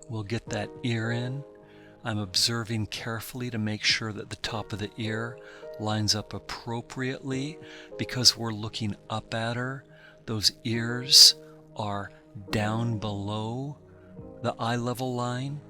We'll get that ear in. I'm observing carefully to make sure that the top of the ear lines up appropriately because we're looking up at her. Those ears are down below the eye level line.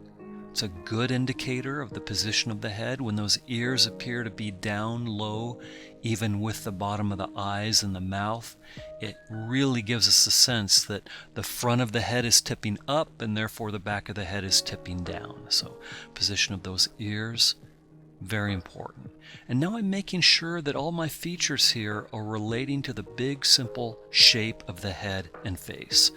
It's a good indicator of the position of the head when those ears appear to be down low, even with the bottom of the eyes and the mouth. It really gives us a sense that the front of the head is tipping up and therefore the back of the head is tipping down. So position of those ears, very important. And now I'm making sure that all my features here are relating to the big, simple shape of the head and face.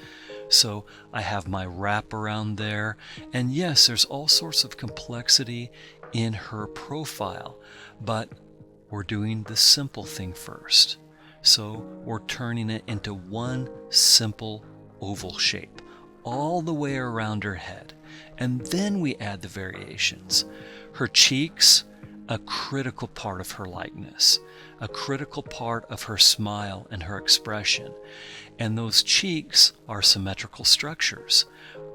So I have my wrap around there, and yes, there's all sorts of complexity in her profile, but we're doing the simple thing first. So we're turning it into one simple oval shape all the way around her head, and then we add the variations. Her cheeks, a critical part of her likeness, a critical part of her smile and her expression. And those cheeks are symmetrical structures.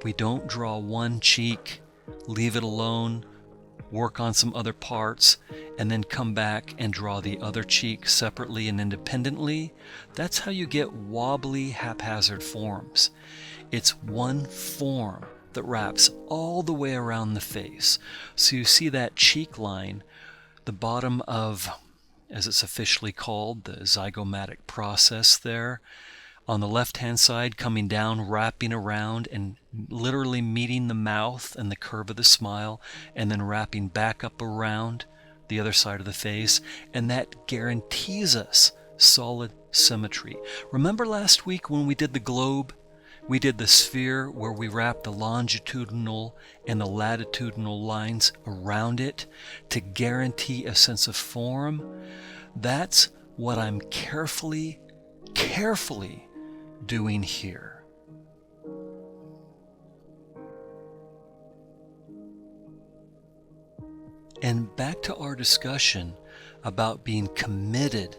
We don't draw one cheek, leave it alone, work on some other parts, and then come back and draw the other cheek separately and independently. That's how you get wobbly, haphazard forms. It's one form that wraps all the way around the face. So you see that cheek line, the bottom of, as it's officially called, the zygomatic process there, on the left-hand side, coming down, wrapping around, and literally meeting the mouth and the curve of the smile, and then wrapping back up around the other side of the face, and that guarantees us solid symmetry. Remember last week when we did the globe? We did the sphere where we wrapped the longitudinal and the latitudinal lines around it to guarantee a sense of form. That's what I'm carefully doing here. And back to our discussion about being committed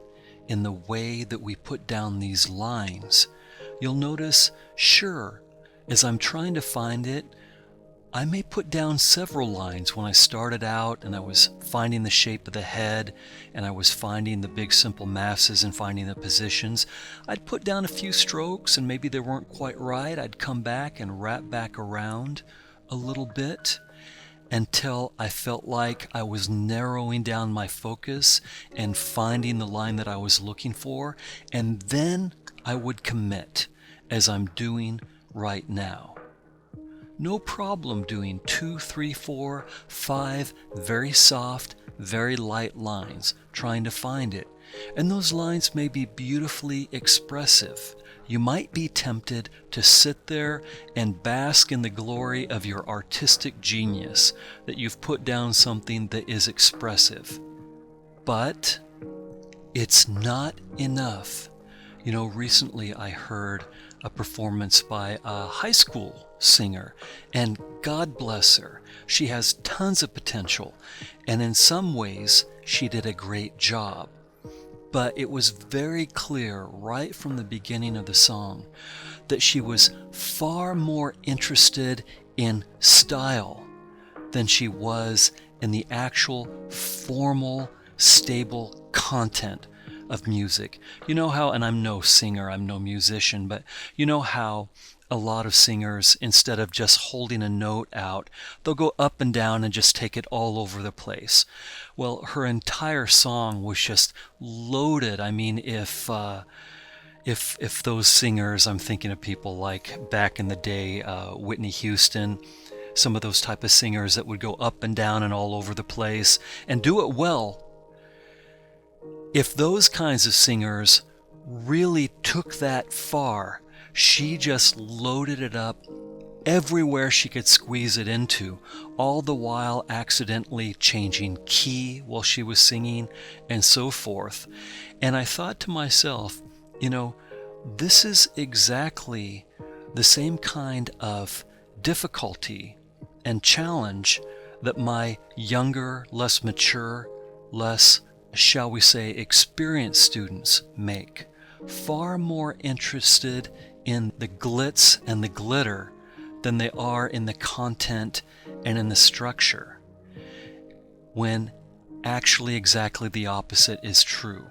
in the way that we put down these lines. You'll notice, sure, as I'm trying to find it, I may put down several lines when I started out and I was finding the shape of the head and I was finding the big simple masses and finding the positions. I'd put down a few strokes and maybe they weren't quite right. I'd come back and wrap back around a little bit until I felt like I was narrowing down my focus and finding the line that I was looking for, and then I would commit, as I'm doing right now. No problem doing 2, 3, 4, 5 very soft, very light lines, trying to find it. And those lines may be beautifully expressive. You might be tempted to sit there and bask in the glory of your artistic genius, that you've put down something that is expressive. But it's not enough. You know, recently I heard a performance by a high school singer, and God bless her. She has tons of potential, and in some ways she did a great job. But it was very clear right from the beginning of the song that she was far more interested in style than she was in the actual formal, stable content of music. You know how, and I'm no singer, I'm no musician, but you know how a lot of singers, instead of just holding a note out, they'll go up and down and just take it all over the place. Well, her entire song was just loaded. I mean, if those singers, I'm thinking of people like back in the day, Whitney Houston, some of those type of singers that would go up and down and all over the place and do it well. If those kinds of singers really took that far, she just loaded it up everywhere she could squeeze it into, all the while accidentally changing key while she was singing and so forth. And I thought to myself, you know, this is exactly the same kind of difficulty and challenge that my younger, less mature, less, shall we say, experienced students make. Far more interested in the glitz and the glitter than they are in the content and in the structure, when actually exactly the opposite is true.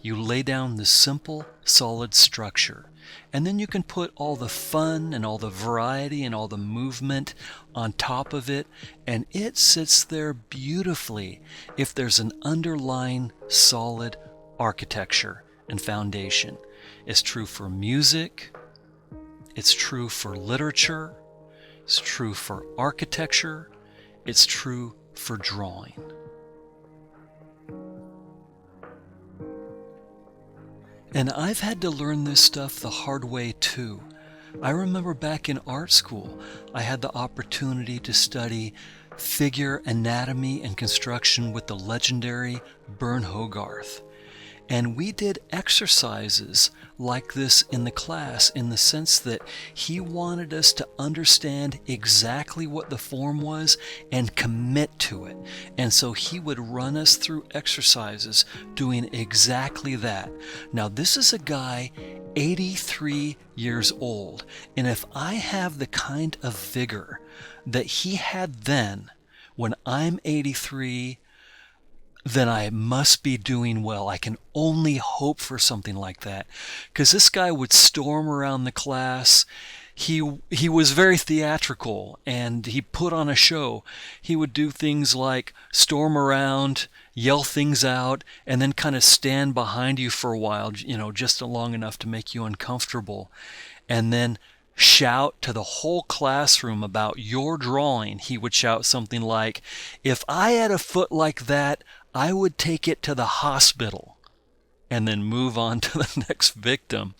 You lay down the simple, solid structure, and then you can put all the fun and all the variety and all the movement on top of it, and it sits there beautifully if there's an underlying solid architecture and foundation. It's true for music, it's true for literature, it's true for architecture, it's true for drawing. And I've had to learn this stuff the hard way too. I remember back in art school, I had the opportunity to study figure anatomy and construction with the legendary Bern Hogarth. And we did exercises like this in the class, in the sense that he wanted us to understand exactly what the form was and commit to it. And so he would run us through exercises doing exactly that. Now, this is a guy 83 years old, and if I have the kind of vigor that he had then, when I'm 83, then I must be doing well. I can only hope for something like that. Because this guy would storm around the class. He was very theatrical, and he put on a show. He would do things like storm around, yell things out, and then kind of stand behind you for a while, just long enough to make you uncomfortable. And then shout to the whole classroom about your drawing. He would shout something like, "If I had a foot like that, I would take it to the hospital," and then move on to the next victim.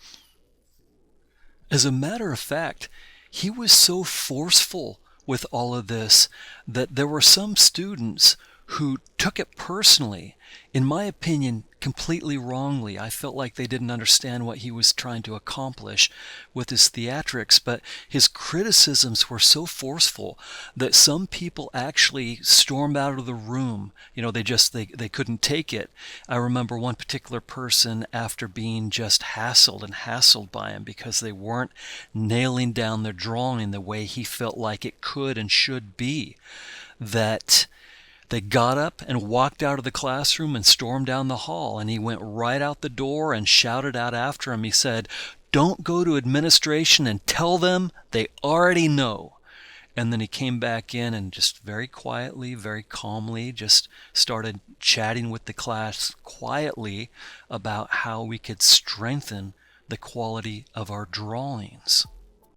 As a matter of fact, he was so forceful with all of this that there were some students who took it personally, in my opinion, completely wrongly. I felt like they didn't understand what he was trying to accomplish with his theatrics, but his criticisms were so forceful that some people actually stormed out of the room. They couldn't take it. I remember one particular person, after being just hassled by him because they weren't nailing down their drawing the way he felt like it could and should be, that they got up and walked out of the classroom and stormed down the hall, and he went right out the door and shouted out after him. He said, "Don't go to administration and tell them, they already know." And then he came back in and just very quietly, very calmly, just started chatting with the class quietly about how we could strengthen the quality of our drawings.